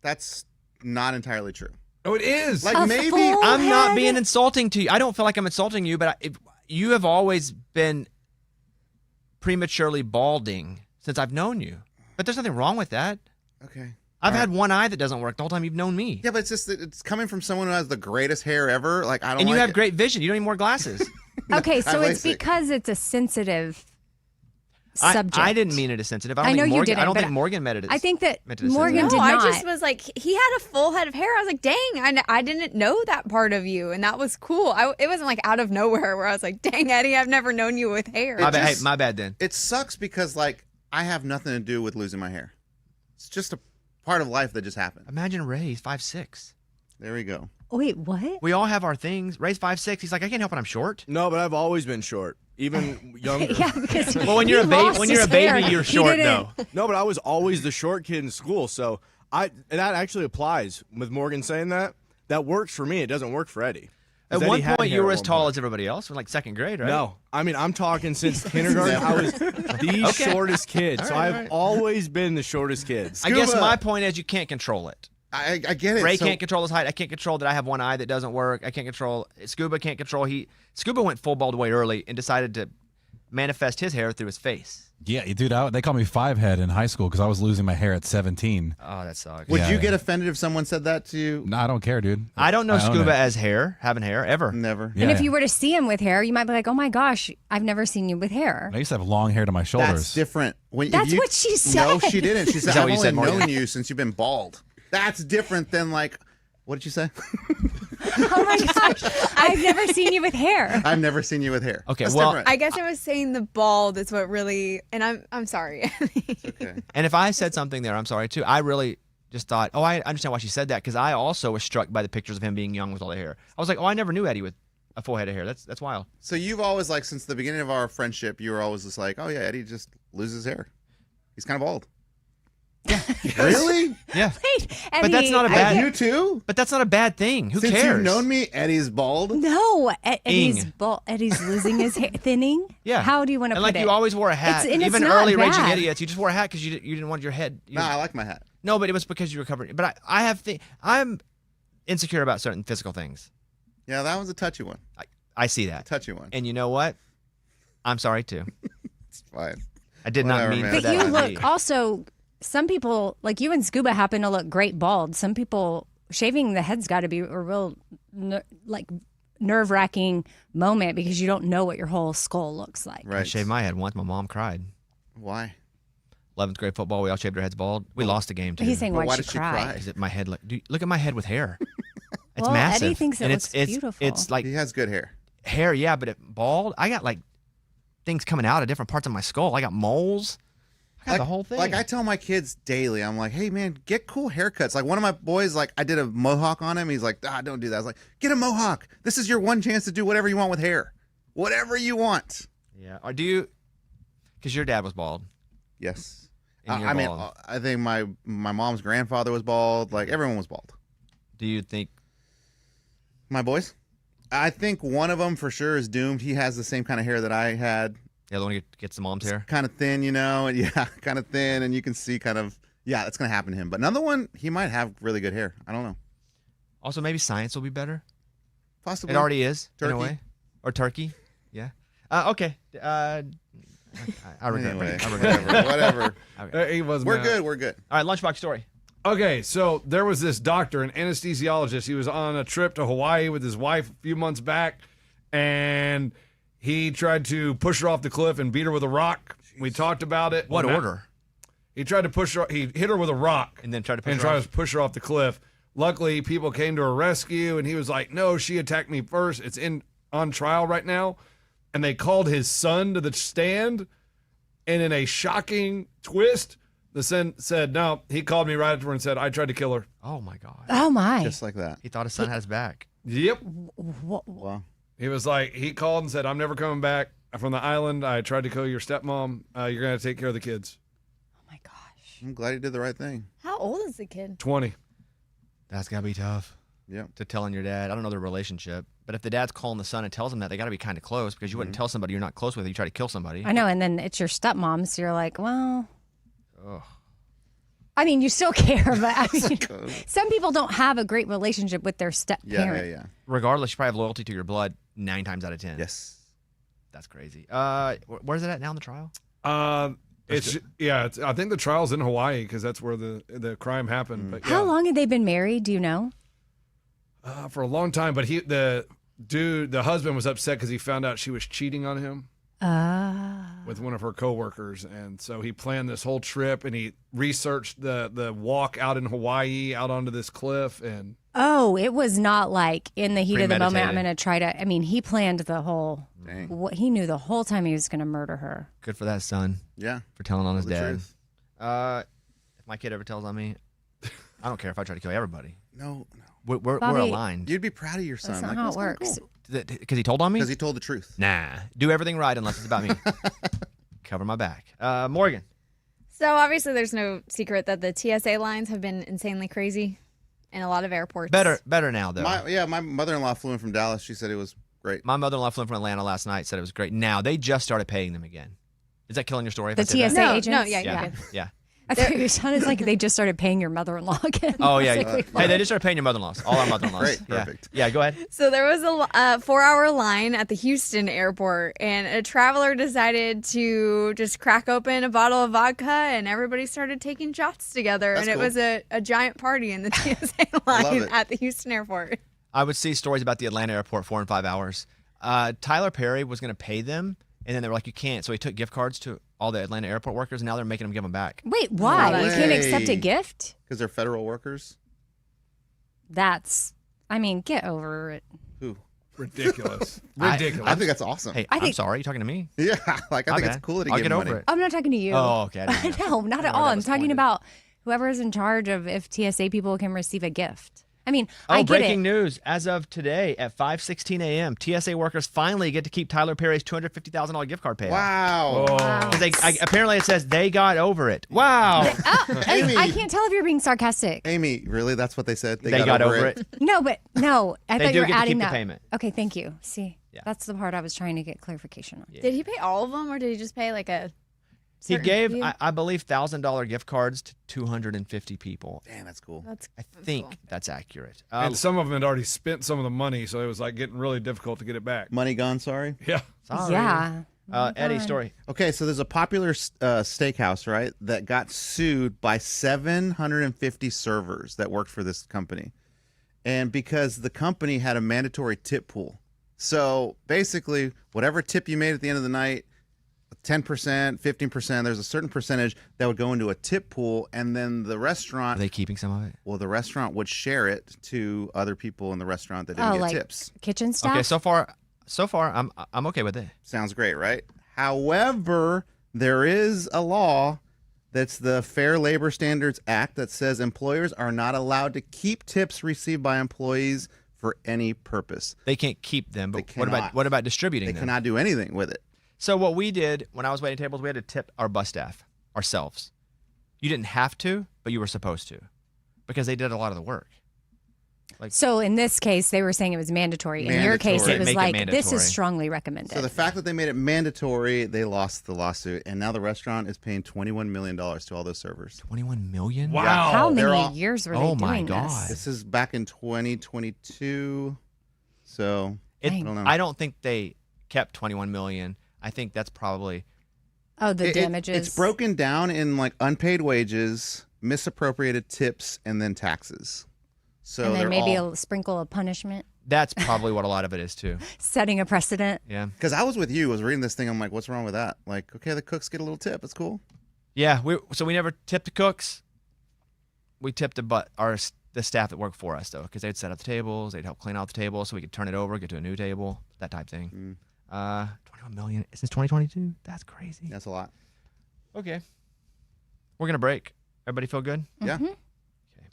Speaker 5: That's not entirely true.
Speaker 2: Oh, it is.
Speaker 5: Like
Speaker 4: A
Speaker 5: maybe
Speaker 4: full-
Speaker 1: I'm not
Speaker 4: head?
Speaker 1: being insulting to you. I don't feel like I'm insulting you, but you have always been prematurely balding since I've known you. But there's nothing wrong with that.
Speaker 5: okay.
Speaker 1: I've
Speaker 5: All
Speaker 1: had
Speaker 5: right.
Speaker 1: one eye that doesn't work the whole time you've known me.
Speaker 5: Yeah, but it's just that it's coming from someone who has the greatest hair ever. Like I don't.
Speaker 1: And you
Speaker 5: like
Speaker 1: have
Speaker 5: it.
Speaker 1: great vision. You don't need more glasses.
Speaker 4: Okay, so
Speaker 5: I
Speaker 4: it's
Speaker 5: LASIK.
Speaker 4: because it's a sensitive subject.
Speaker 1: I didn't mean it as sensitive.
Speaker 4: I know you
Speaker 1: Morgan,
Speaker 4: didn't,
Speaker 1: I don't
Speaker 4: but
Speaker 1: think Morgan meant it as
Speaker 4: I think that
Speaker 1: meant it as
Speaker 4: Morgan
Speaker 1: sensitive.
Speaker 4: did
Speaker 10: No,
Speaker 4: not.
Speaker 10: I just was like, he had a full head of hair. I was like, dang, I didn't know that part of you. And that was cool. It wasn't like out of nowhere where I was like, dang, Eddie, I've never known you with hair.
Speaker 1: My bad then.
Speaker 5: It sucks because like I have nothing to do with losing my hair. It's just a part of life that just happened.
Speaker 1: Imagine Ray's 5'6".
Speaker 5: There we go.
Speaker 4: Wait, what?
Speaker 1: We all have our things. Ray's 5'6". He's like, I can't help it. I'm short.
Speaker 9: No, but I've always been short, even younger.
Speaker 4: Yeah, because
Speaker 1: Well, when you're a baby, you're short though.
Speaker 9: No, but I was always the short kid in school, so that actually applies with Morgan saying that. That works for me. It doesn't work for Eddie.
Speaker 1: At
Speaker 9: Eddie
Speaker 1: one
Speaker 9: had
Speaker 1: point,
Speaker 9: hair
Speaker 1: you were
Speaker 9: at
Speaker 1: as
Speaker 9: one
Speaker 1: tall
Speaker 9: point.
Speaker 1: as everybody else, from like second grade, right?
Speaker 9: No, I mean I'm talking since kindergarten. I was the shortest kid, so I've always been the shortest kid.
Speaker 1: I guess my point is you can't control it.
Speaker 5: I get it.
Speaker 1: Ray can't control his height. I can't control that I have one eye that doesn't work. I can't control Scuba. Can't control Scuba went full bald way early and decided to manifest his hair through his face.
Speaker 11: Yeah, dude, they called me five head in high school because I was losing my hair at 17.
Speaker 1: Oh, that sucks.
Speaker 5: Would you get offended if someone said that to you?
Speaker 11: No, I don't care, dude.
Speaker 1: I don't know
Speaker 11: I own
Speaker 1: Scuba
Speaker 11: it.
Speaker 1: as having hair ever.
Speaker 5: Never.
Speaker 11: Yeah.
Speaker 4: And if you were to see him with hair, you might be like, oh my gosh, I've never seen you with hair.
Speaker 11: I used to have long hair to my shoulders.
Speaker 5: That's different.
Speaker 4: That's what she said.
Speaker 5: No, she didn't. She said,
Speaker 1: that
Speaker 5: I've
Speaker 1: what you
Speaker 5: only
Speaker 1: said, Morgan?
Speaker 5: known you since you've been bald. That's different than like, what did you say?
Speaker 4: Oh my gosh, I've never seen you with hair.
Speaker 5: I've never seen you with hair.
Speaker 1: Okay,
Speaker 5: That's
Speaker 1: well,
Speaker 5: different.
Speaker 10: I guess I was saying the bald is what really, and I'm sorry.
Speaker 5: Okay.
Speaker 1: And if I said something there, I'm sorry too. I really just thought, oh, I understand why she said that because I also was struck by the pictures of him being young with all the hair. I was like, oh, I never knew Eddie with a full head of hair. That's wild.
Speaker 5: So you've always, like, since the beginning of our friendship, you were always just like, oh yeah, Eddie just loses hair. He's kind of bald. Yeah. Really?
Speaker 1: Yeah.
Speaker 4: Wait,
Speaker 1: But that's not a bad.
Speaker 5: You too?
Speaker 1: But that's not a bad thing. Who
Speaker 5: Since
Speaker 1: cares?
Speaker 5: you've known me, Eddie's bald.
Speaker 4: No, Eddie's
Speaker 1: Ing.
Speaker 4: Eddie's losing his hair, thinning.
Speaker 1: Yeah.
Speaker 4: How do you want to
Speaker 1: And
Speaker 4: put
Speaker 1: like
Speaker 4: it?
Speaker 1: you always wore a hat.
Speaker 4: and
Speaker 1: Even
Speaker 4: not
Speaker 1: early Raging
Speaker 4: bad.
Speaker 1: Idiots, you just wore a hat because you didn't want your head.
Speaker 5: No, I like my hat.
Speaker 1: No, but it was because you were covered. But I'm insecure about certain physical things.
Speaker 5: Yeah, that was a touchy one.
Speaker 1: I see that.
Speaker 5: Touchy one.
Speaker 1: And you know what? I'm sorry too.
Speaker 5: It's fine.
Speaker 1: I did
Speaker 5: Whatever,
Speaker 1: not mean
Speaker 5: man.
Speaker 1: for
Speaker 4: But
Speaker 1: that
Speaker 4: you
Speaker 1: to
Speaker 4: look
Speaker 1: be.
Speaker 4: also. Some people, like you and Scuba, happen to look great bald. Some people shaving the head's got to be a real nerve-wracking moment because you don't know what your whole skull looks like.
Speaker 5: Right.
Speaker 1: I shaved my head once. My mom cried.
Speaker 5: Why?
Speaker 1: 11th grade football, we all shaved our heads bald. We lost the game too.
Speaker 4: He's saying,
Speaker 5: But
Speaker 4: why'd
Speaker 5: why
Speaker 4: she
Speaker 5: did she
Speaker 4: cry?
Speaker 5: cry?
Speaker 1: Is it my head? Look at my head with hair. It's
Speaker 4: Well,
Speaker 1: massive.
Speaker 4: Eddie thinks it
Speaker 1: and
Speaker 4: looks
Speaker 1: it's
Speaker 4: beautiful.
Speaker 1: It's like
Speaker 5: He has good hair.
Speaker 1: hair, yeah, but bald. I got like things coming out of different parts of my skull. I got moles. I got the whole thing.
Speaker 5: Like I tell my kids daily, I'm like, hey man, get cool haircuts. Like one of my boys, like I did a mohawk on him. He's like, don't do that. I was like, get a mohawk. This is your one chance to do whatever you want with hair. Whatever you want.
Speaker 1: Yeah. Or do you? Because your dad was bald.
Speaker 5: Yes.
Speaker 1: And you're
Speaker 5: I mean,
Speaker 1: bald.
Speaker 5: I think my mom's grandfather was bald. Like everyone was bald.
Speaker 1: Do you think?
Speaker 5: My boys? I think one of them for sure is doomed. He has the same kind of hair that I had.
Speaker 1: Yeah, the one who gets the mom's hair.
Speaker 5: Kind of thin, you know, and yeah, kind of thin, and you can see kind of, yeah, that's going to happen to him. But another one, he might have really good hair. I don't know.
Speaker 1: Also, maybe science will be better.
Speaker 5: Possibly.
Speaker 1: It already is in a
Speaker 5: Turkey.
Speaker 1: way. Or turkey. Yeah. Okay. I regret.
Speaker 5: Anyway,
Speaker 1: I regret.
Speaker 5: whatever.
Speaker 1: Okay.
Speaker 2: He was
Speaker 5: We're
Speaker 2: mad.
Speaker 5: good. We're good.
Speaker 1: All right, lunchbox story.
Speaker 2: Okay, so there was this doctor, an anesthesiologist. He was on a trip to Hawaii with his wife a few months back, and he tried to push her off the cliff and beat her with a rock. We talked about it.
Speaker 1: What
Speaker 2: Well,
Speaker 1: order?
Speaker 2: He tried to push her. He hit her with a rock
Speaker 1: And then tried to push
Speaker 2: and
Speaker 1: her
Speaker 2: tried
Speaker 1: off.
Speaker 2: to push her off the cliff. Luckily, people came to her rescue, and he was like, "No, she attacked me first. It's on trial right now." And they called his son to the stand, and in a shocking twist, the son said, "No." He called me right after and said, "I tried to kill her."
Speaker 1: Oh my god.
Speaker 4: Oh my!
Speaker 5: Just like that.
Speaker 1: He thought his son had his back.
Speaker 2: Yep.
Speaker 5: Wow.
Speaker 2: He was like, he called and said, "I'm never coming back from the island. I tried to kill your stepmom. You're gonna take care of the kids."
Speaker 4: Oh my gosh!
Speaker 5: I'm glad he did the right thing.
Speaker 10: How old is the kid?
Speaker 2: 20.
Speaker 1: That's gotta be tough.
Speaker 5: Yep.
Speaker 1: To telling your dad. I don't know their relationship, but if the dad's calling the son and tells him that, they gotta be kind of close because you wouldn't tell somebody you're not close with. You try to kill somebody.
Speaker 4: I know, and then it's your stepmom, so you're like, well.
Speaker 1: Ugh.
Speaker 4: I mean, you still care, but I mean, some people don't have a great relationship with their step parent.
Speaker 5: Yeah.
Speaker 1: Regardless, you probably have loyalty to your blood 9 times out of 10.
Speaker 5: Yes.
Speaker 1: That's crazy. Where's it at now in the trial?
Speaker 2: I think the trial's in Hawaii because that's where the crime happened. But
Speaker 4: How long had they been married? Do you know?
Speaker 2: For a long time. But the husband was upset because he found out she was cheating on him with one of her coworkers, and so he planned this whole trip and he researched the walk out in Hawaii out onto this cliff and.
Speaker 4: Oh, it was not like in the heat of the moment. I'm
Speaker 1: Premeditated.
Speaker 4: going to try to. I mean, he planned the whole.
Speaker 5: Dang.
Speaker 4: He knew the whole time he was going to murder her.
Speaker 1: Good for that son
Speaker 5: Yeah.
Speaker 1: for telling on his
Speaker 5: The
Speaker 1: dad.
Speaker 5: truth.
Speaker 1: If my kid ever tells on me, I don't care if I try to kill everybody.
Speaker 5: No.
Speaker 1: We're
Speaker 4: Bobby,
Speaker 1: aligned.
Speaker 5: You'd be proud of your son.
Speaker 4: That's not how it works.
Speaker 1: Because he told on me?
Speaker 5: Because he told the truth.
Speaker 1: Nah. Do everything right unless it's about me. Cover my back. Morgan.
Speaker 10: So obviously there's no secret that the TSA lines have been insanely crazy in a lot of airports.
Speaker 1: Better now, though.
Speaker 5: My mother-in-law flew in from Dallas. She said it was great.
Speaker 1: My mother-in-law flew in from Atlanta last night, said it was great. Now, they just started paying them again. Is that killing your story?
Speaker 4: The TSA agents?
Speaker 10: No, yeah.
Speaker 1: Yeah.
Speaker 4: I thought it sounded like they just started paying your mother-in-law again.
Speaker 1: Oh, yeah.
Speaker 4: Like,
Speaker 1: Hey, they just started paying your mother-in-laws. All our mother-in-laws.
Speaker 5: Great,
Speaker 1: Yeah.
Speaker 5: perfect.
Speaker 1: Yeah, go ahead.
Speaker 10: So there was a 4-hour line at the Houston airport, and a traveler decided to just crack open a bottle of vodka, and everybody started taking shots together.
Speaker 5: That's
Speaker 10: and
Speaker 5: cool.
Speaker 10: it was a giant party in the TSA
Speaker 5: Love
Speaker 10: line
Speaker 5: it.
Speaker 10: at the Houston airport.
Speaker 1: I would see stories about the Atlanta airport 4 and 5 hours. Tyler Perry was going to pay them, and then they were like, you can't. So he took gift cards to all the Atlanta airport workers, and now they're making them give them back.
Speaker 4: Wait, why?
Speaker 5: No
Speaker 4: You can't accept a
Speaker 5: way.
Speaker 4: gift?
Speaker 5: Because they're federal workers.
Speaker 4: Get over it.
Speaker 5: Who?
Speaker 2: Ridiculous.
Speaker 1: I
Speaker 2: Ridiculous.
Speaker 5: I think that's awesome.
Speaker 1: Hey,
Speaker 4: I
Speaker 1: I'm
Speaker 4: think-
Speaker 1: sorry. You talking to me?
Speaker 5: Yeah, like I
Speaker 1: My
Speaker 5: think it's
Speaker 1: bad.
Speaker 5: cool that he
Speaker 1: I'll
Speaker 5: gave
Speaker 1: get
Speaker 5: money.
Speaker 1: over it.
Speaker 4: I'm not talking to you.
Speaker 1: Oh, okay. I didn't know.
Speaker 4: No, not
Speaker 1: I
Speaker 4: at
Speaker 1: know
Speaker 4: all.
Speaker 1: that
Speaker 4: I'm
Speaker 1: was
Speaker 4: talking
Speaker 1: pointed.
Speaker 4: about whoever's in charge of if TSA people can receive a gift. I mean,
Speaker 1: Oh,
Speaker 4: I get
Speaker 1: breaking
Speaker 4: it.
Speaker 1: news. As of today at 5:16 a.m., TSA workers finally get to keep Tyler Perry's $250,000 gift card payout.
Speaker 5: Wow.
Speaker 2: Oh.
Speaker 1: 'Cause apparently it says they got over it. Wow.
Speaker 5: Amy.
Speaker 4: I can't tell if you're being sarcastic.
Speaker 5: Amy, really? That's what they said?
Speaker 1: They got over it.
Speaker 4: No, but no. I
Speaker 1: They
Speaker 4: thought
Speaker 1: do
Speaker 4: you were
Speaker 1: get to
Speaker 4: adding
Speaker 1: keep the
Speaker 4: that.
Speaker 1: payment.
Speaker 4: Okay, thank you. See,
Speaker 1: Yeah.
Speaker 4: that's the part I was trying to get clarification on.
Speaker 10: Did he pay all of them, or did he just pay like a
Speaker 1: He
Speaker 10: certain
Speaker 1: gave,
Speaker 10: few?
Speaker 1: I believe, $1,000 gift cards to 250 people.
Speaker 5: Damn, that's cool.
Speaker 10: That's
Speaker 1: I
Speaker 10: cool.
Speaker 1: think that's accurate.
Speaker 2: And some of them had already spent some of the money, so it was like getting really difficult to get it back.
Speaker 5: Money gone, sorry?
Speaker 2: Yeah.
Speaker 1: Sorry.
Speaker 4: Yeah.
Speaker 1: Eddie, story.
Speaker 5: Okay, so there's a popular steakhouse, right, that got sued by 750 servers that worked for this company. And because the company had a mandatory tip pool. So basically, whatever tip you made at the end of the night, 10%, 15%, there's a certain percentage that would go into a tip pool, and then the
Speaker 1: Are
Speaker 5: restaurant,
Speaker 1: they keeping some of it?
Speaker 5: well, the restaurant would share it to other people in the restaurant that didn't get
Speaker 4: like
Speaker 5: tips.
Speaker 4: kitchen staff.
Speaker 1: Okay, so far, I'm okay with it.
Speaker 5: Sounds great, right? However, there is a law that's the Fair Labor Standards Act that says employers are not allowed to keep tips received by employees for any purpose.
Speaker 1: They can't keep them, but
Speaker 5: They
Speaker 1: what
Speaker 5: cannot.
Speaker 1: about distributing
Speaker 5: They
Speaker 1: them?
Speaker 5: cannot do anything with it.
Speaker 1: So what we did when I was waiting tables, we had to tip our bus staff ourselves. You didn't have to, but you were supposed to, because they did a lot of the work.
Speaker 4: So in this case, they were saying it was mandatory. In your case,
Speaker 5: Mandatory.
Speaker 4: it was
Speaker 1: Make it
Speaker 4: like, this
Speaker 1: mandatory.
Speaker 4: is strongly recommended.
Speaker 5: So the fact that they made it mandatory, they lost the lawsuit, and now the restaurant is paying $21 million to all those servers.
Speaker 1: 21 million?
Speaker 2: Wow.
Speaker 4: How
Speaker 5: they're
Speaker 4: many
Speaker 5: all-
Speaker 4: years were
Speaker 1: Oh
Speaker 4: they
Speaker 1: my
Speaker 4: doing
Speaker 1: God.
Speaker 4: this?
Speaker 5: This is back in 2022. So
Speaker 1: It,
Speaker 4: Dang.
Speaker 5: don't know.
Speaker 1: I don't think they kept 21 million. I think that's probably
Speaker 4: Oh, the damages.
Speaker 5: It's broken down in like unpaid wages, misappropriated tips, and then taxes. So
Speaker 4: and
Speaker 5: they're
Speaker 4: then maybe
Speaker 5: all,
Speaker 4: a sprinkle of punishment,
Speaker 1: that's probably what a lot of it is too.
Speaker 4: setting a precedent.
Speaker 1: Yeah.
Speaker 5: because I was with you, I was reading this thing. I'm like, what's wrong with that? Like, okay, the cooks get a little tip. It's cool.
Speaker 1: Yeah, so we never tipped the cooks. We tipped the staff that worked for us though, because they'd set up the tables, they'd help clean out the tables, so we could turn it over, get to a new table, that type thing. 21 million since 2022. That's crazy.
Speaker 5: That's a lot.
Speaker 1: Okay, we're gonna break. Everybody feel good?
Speaker 5: Yeah.
Speaker 4: Mm-hmm.
Speaker 1: Okay.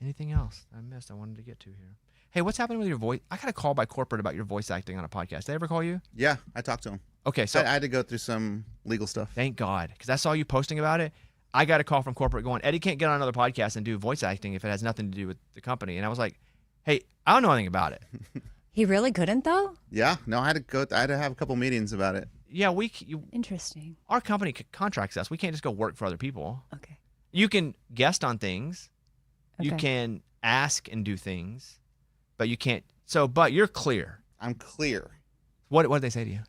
Speaker 1: Anything else I missed? I wanted to get to here. Hey, what's happening with your voice? I got a call by corporate about your voice acting on a podcast. Did they ever call you?
Speaker 5: Yeah, I talked to him.
Speaker 1: Okay, so
Speaker 5: I had to go through some legal stuff.
Speaker 1: thank God, because I saw you posting about it. I got a call from corporate going, Eddie can't get on another podcast and do voice acting if it has nothing to do with the company. And I was like, hey, I don't know anything about it.
Speaker 4: He really couldn't, though?
Speaker 5: Yeah, no, I had to go. I had to have a couple meetings about it.
Speaker 1: Yeah,
Speaker 4: Interesting.
Speaker 1: our company contracts us. We can't just go work for other people.
Speaker 4: Okay.
Speaker 1: You can guest on things. You
Speaker 4: Okay.
Speaker 1: can ask and do things, but you can't. So, but you're clear.
Speaker 5: I'm clear.
Speaker 1: What did they say to you?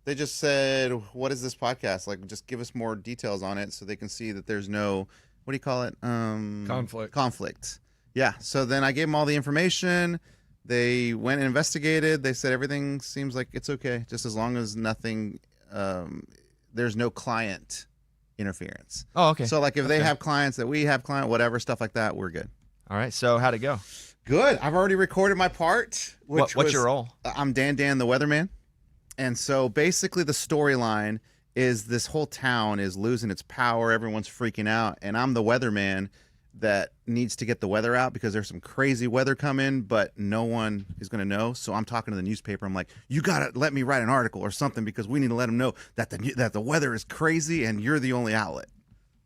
Speaker 5: They just said, "What is this podcast? Like, just give us more details on it, so they can see that there's no, what do you call it?
Speaker 2: Conflict.
Speaker 5: Conflict. Yeah. So then I gave them all the information. They went and investigated. They said everything seems like it's okay, just as long as nothing, there's no client interference.
Speaker 1: Oh, okay.
Speaker 5: So like if they
Speaker 1: Okay.
Speaker 5: have clients that we have client, whatever stuff like that, we're good.
Speaker 1: All right. So how'd it go?
Speaker 5: Good. I've already recorded my part.
Speaker 1: What's your role?
Speaker 5: I'm Dan the weatherman. And so basically the storyline is this whole town is losing its power. Everyone's freaking out. And I'm the weatherman that needs to get the weather out because there's some crazy weather coming, but no one is going to know. So I'm talking to the newspaper. I'm like, you got to let me write an article or something because we need to let them know that the weather is crazy and you're the only outlet.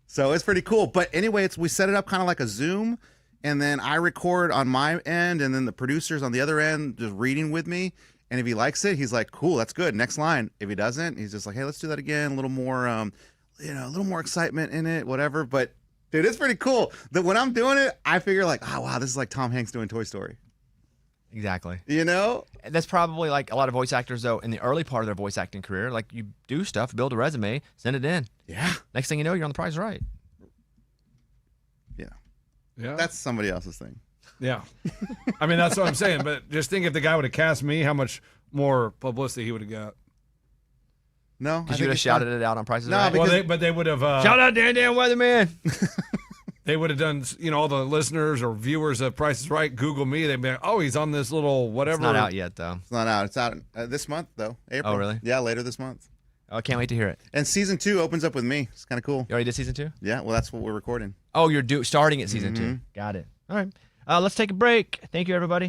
Speaker 5: So it's pretty cool. But anyway, we set it up kind of like a Zoom, and then I record on my end, and then the producers on the other end just reading with me. And if he likes it, he's like, cool, that's good. Next line. If he doesn't, he's just like, hey, let's do that again. A little more, a little more excitement in it, whatever. But dude, it's pretty cool that when I'm doing it, I figure like, oh, wow, this is like Tom Hanks doing Toy Story.
Speaker 1: Exactly.
Speaker 5: You know?
Speaker 1: That's probably like a lot of voice actors, though, in the early part of their voice acting career. Like, you do stuff, build a resume, send it in.
Speaker 5: Yeah.
Speaker 1: Next thing you know, you're on The Price is Right.
Speaker 5: Yeah.
Speaker 2: Yeah.
Speaker 5: That's somebody else's thing.
Speaker 2: Yeah. I mean, that's what I'm saying. But just think if the guy would have cast me, how much more publicity he would have got.
Speaker 5: No.
Speaker 1: Because you would have shouted it out on Price is
Speaker 5: No,
Speaker 1: Right.
Speaker 2: Well, they would have.
Speaker 1: Shout out Dan Weatherman.
Speaker 2: They would have done, all the listeners or viewers of Price is Right, Google me. They'd be like, oh, he's on this little whatever.
Speaker 1: It's not out yet, though.
Speaker 5: It's not out. It's out this month, though. April.
Speaker 1: Oh, really?
Speaker 5: Yeah, later this month.
Speaker 1: Oh, I can't wait to hear it.
Speaker 5: And season 2 opens up with me. It's kind of cool.
Speaker 1: You already did season 2?
Speaker 5: Yeah, well, that's what we're recording.
Speaker 1: Oh, you're starting at season 2. Got it. All right. Let's take a break. Thank you, everybody.